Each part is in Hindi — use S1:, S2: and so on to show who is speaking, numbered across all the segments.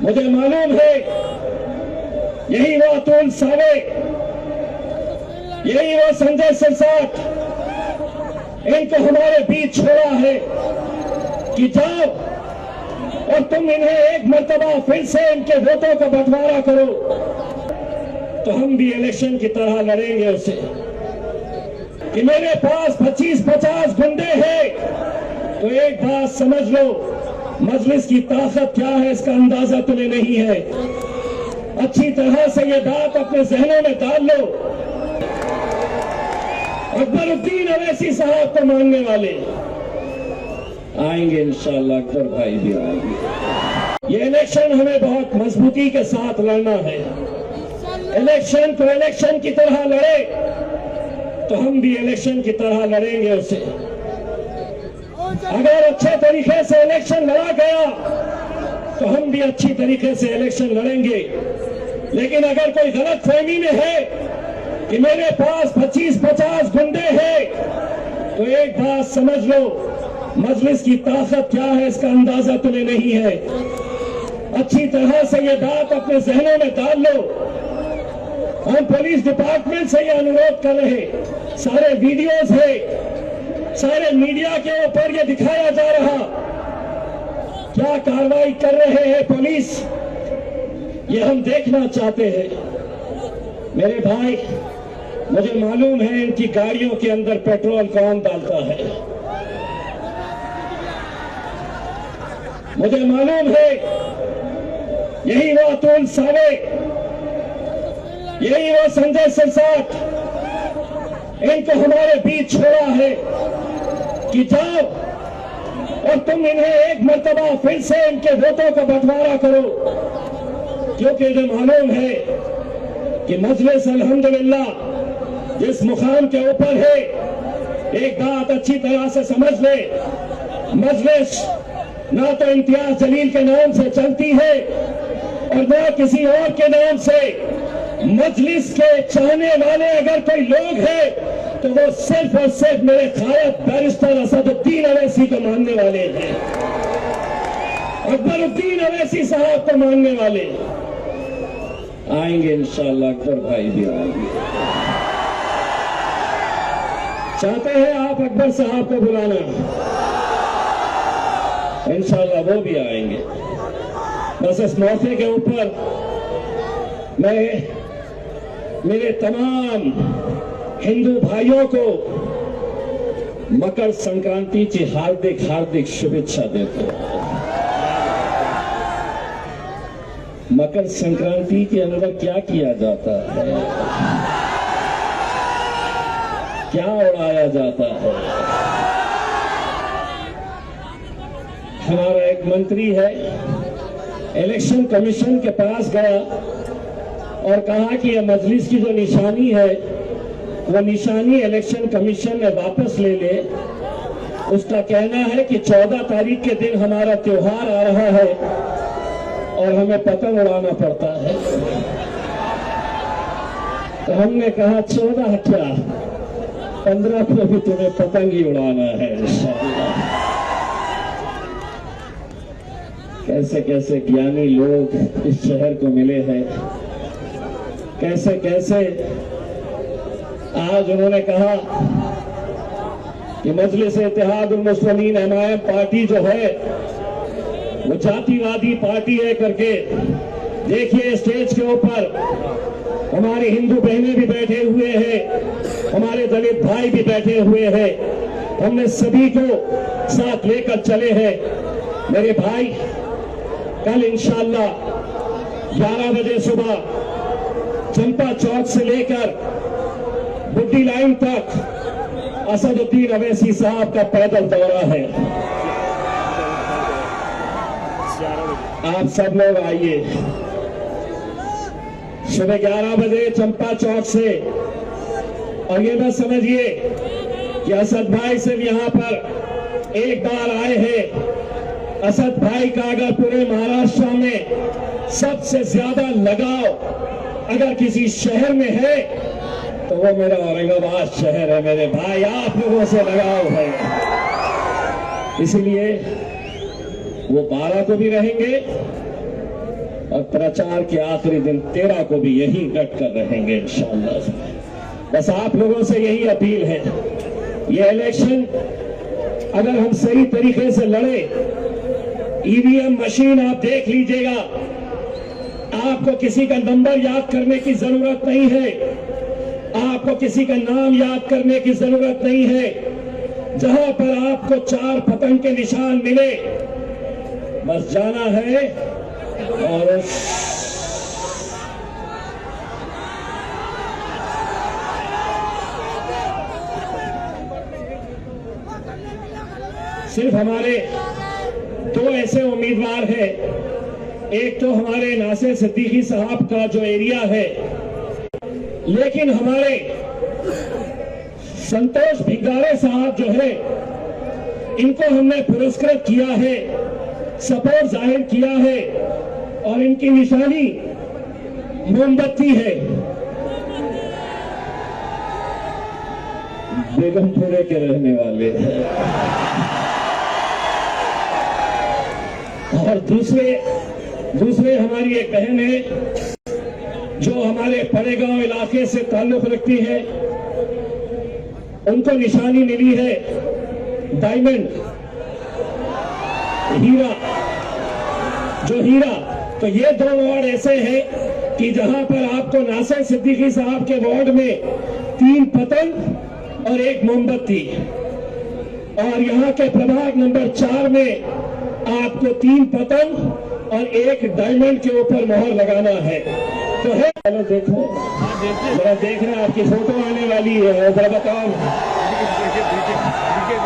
S1: मुझे मालूम है यही वो अतुल सावे, यही वो संजय सिरसाट, इनको हमारे बीच छोड़ा है कि जाओ और तुम इन्हें एक मर्तबा फिर से इनके वोटों का बंटवारा करो, तो हम भी इलेक्शन की तरह लड़ेंगे उसे कि मेरे पास 25-50 गुंडे हैं। तो एक बात समझ लो, मजलिस की ताकत क्या है इसका अंदाजा तुम्हें नहीं है। अच्छी तरह से ये बात अपने जहनों में डाल लो। अकबरुद्दीन अवैसी साहब को मानने वाले आएंगे इंशाअल्लाह, अकबर भाई भी आएंगे। ये इलेक्शन हमें बहुत मजबूती के साथ लड़ना है। इलेक्शन को इलेक्शन की तरह लड़े तो हम भी इलेक्शन की तरह लड़ेंगे उसे। अगर अच्छे तरीके से इलेक्शन लड़ा गया तो हम भी अच्छी तरीके से इलेक्शन लड़ेंगे। लेकिन अगर कोई गलत फहमी में है कि मेरे पास 25-50 गुंडे हैं, तो एक बात समझ लो, मजलिस की ताकत क्या है इसका अंदाजा तुम्हें नहीं है। अच्छी तरह से ये बात अपने जहनों में डाल लो। हम पुलिस डिपार्टमेंट से ये अनुरोध कर रहे, सारे वीडियोस है, सारे मीडिया के ऊपर ये दिखाया जा रहा, क्या कार्रवाई कर रहे हैं पुलिस, ये हम देखना चाहते हैं। मेरे भाई, मुझे मालूम है इनकी गाड़ियों के अंदर पेट्रोल कौन डालता है। मुझे मालूम है यही वो अतुल सावे, यही वो संजय सिरसाट, इनको हमारे बीच छोड़ा है कि जाओ और तुम इन्हें एक मर्तबा फिर से इनके वोटों का बंटवारा करो, क्योंकि मुझे मालूम है कि मजलिस अल्हम्दुलिल्लाह जिस मुकाम के ऊपर है, एक बात अच्छी तरह से समझ ले, मजलिस ना तो इम्तियाज जलील के नाम से चलती है और ना किसी और के नाम से। मजलिस के चाहने वाले अगर कोई लोग हैं तो वो सिर्फ और सिर्फ मेरे कायद बैरिस्टर असदुद्दीन अवैसी को मानने वाले हैं, अकबरुद्दीन अवैसी साहब को मानने वाले आएंगे इंशाअल्लाह, अकबर भाई भी आएंगे। चाहते हैं आप अकबर साहब को बुलाना, इंशाअल्लाह वो भी आएंगे। बस इस मौके के ऊपर मैं मेरे तमाम हिंदू भाइयों को मकर संक्रांति की हार्दिक हार्दिक शुभेच्छा देता हूं। मकर संक्रांति के अंदर क्या किया जाता है, क्या उड़ाया जाता है। हमारा एक मंत्री है, इलेक्शन कमीशन के पास गया और कहा कि यह मजलिस की जो निशानी है वो निशानी इलेक्शन कमीशन ने वापस ले ले। उसका कहना है कि 14 तारीख के दिन हमारा त्योहार आ रहा है और हमें पतंग उड़ाना पड़ता है। तो हमने कहा 14 क्या, 15 को भी तुम्हें पतंग ही उड़ाना है इंशाअल्लाह। कैसे कैसे ज्ञानी लोग इस शहर को मिले हैं, कैसे कैसे आज उन्होंने कहा कि मजलिस इत्तेहादुल मुस्लिमीन एमआईएम पार्टी जो है वो जातिवादी पार्टी है करके। देखिए स्टेज के ऊपर हमारी हिंदू बहनें भी बैठे हुए हैं, हमारे दलित भाई भी बैठे हुए हैं, हमने सभी को साथ लेकर चले हैं। मेरे भाई, कल इंशाअल्लाह 11 बजे सुबह चंपा चौक से लेकर बुड्डी लाइन तक असदुद्दीन अवैसी साहब का पैदल दौरा है। आप सब लोग आइए सुबह 11 बजे चंपा चौक से। और ये बात समझिए कि असद भाई सिर्फ यहाँ पर एक बार आए हैं। असद भाई का अगर पूरे महाराष्ट्र में सबसे ज्यादा लगाव अगर किसी शहर में है तो वो मेरा औरंगाबाद शहर है। मेरे भाई, आप लोगों से लगाव है, इसलिए वो 12 को भी रहेंगे और प्रचार के आखिरी दिन 13 को भी यही डट कर रहेंगे इंशाअल्लाह। बस आप लोगों से यही अपील है, ये इलेक्शन अगर हम सही तरीके से लड़े, ईवीएम मशीन आप देख लीजिएगा, आपको किसी का नंबर याद करने की जरूरत नहीं है, आपको किसी का नाम याद करने की जरूरत नहीं है। जहां पर आपको 4 पतंग के निशान मिले, बस जाना है और सिर्फ हमारे 2 ऐसे उम्मीदवार हैं। एक तो हमारे नासिर सिद्दीकी साहब का जो एरिया है, लेकिन हमारे संतोष भिंगारे साहब जो है, इनको हमने पुरस्कृत किया है, सपोर्ट जाहिर किया है और इनकी निशानी मोमबत्ती है। बेगमपुरे के रहने वाले और दूसरे हमारी एक बहन है जो हमारे पड़ेगांव इलाके से ताल्लुक रखती है, उनको निशानी मिली है डायमंड, हीरा, जो हीरा। तो ये 2 वार्ड ऐसे हैं कि जहां पर आपको नासिर सिद्दीकी साहब के वार्ड में 3 पतंग और 1 मोमबत्ती, और यहाँ के प्रभाग नंबर 4 में आपको 3 पतंग और 1 डायमंड के ऊपर मोहर लगाना है। तो है, चलो देखो, जरा देखना, आपकी फोटो आने वाली है, जरा बताओ।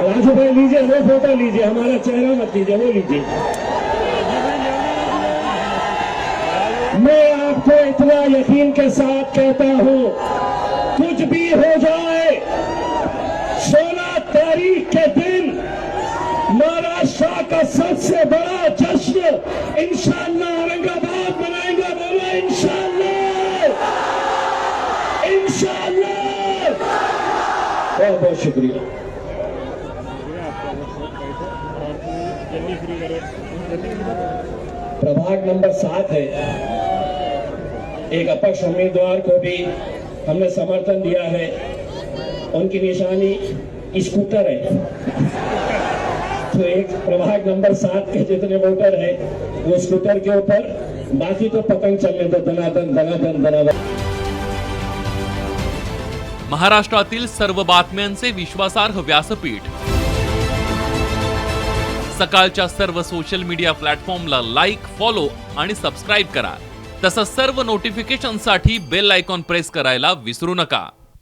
S1: राजू भाई लीजिए, वो फोटो लीजिए, हमारा चेहरा मत लीजिए, वो लीजिए। मैं आपको इतना यकीन के साथ कहता हूं, कुछ भी हो जाए, 16 तारीख के दिन महाराष्ट्र का सबसे बड़ा जश्न इंशाअल्लाह औरंगाबाद मनाएंगे। बोलो इंशाअल्लाह, इंशाअल्लाह। बहुत बहुत शुक्रिया। प्रभाग नंबर 7 है, एक अपक्ष उम्मीदवार को भी हमने समर्थन दिया है, उनकी निशानी स्कूटर है। तो एक प्रभाग नंबर 7 के जितने वोटर है वो स्कूटर के ऊपर, बाकी तो पतंग चलने दो, दनादन दनादन दनादन।
S2: महाराष्ट्रातील सर्व बातम्यांचे विश्वासार्ह व्यासपीठ, सकाळच्या सर्व सोशल मीडिया प्लॅटफॉर्मला लाईक, फॉलो आणि सबस्क्राईब करा। तसंच सर्व नोटिफिकेशनसाठी बेल आयकॉन प्रेस करायला विसरू नका।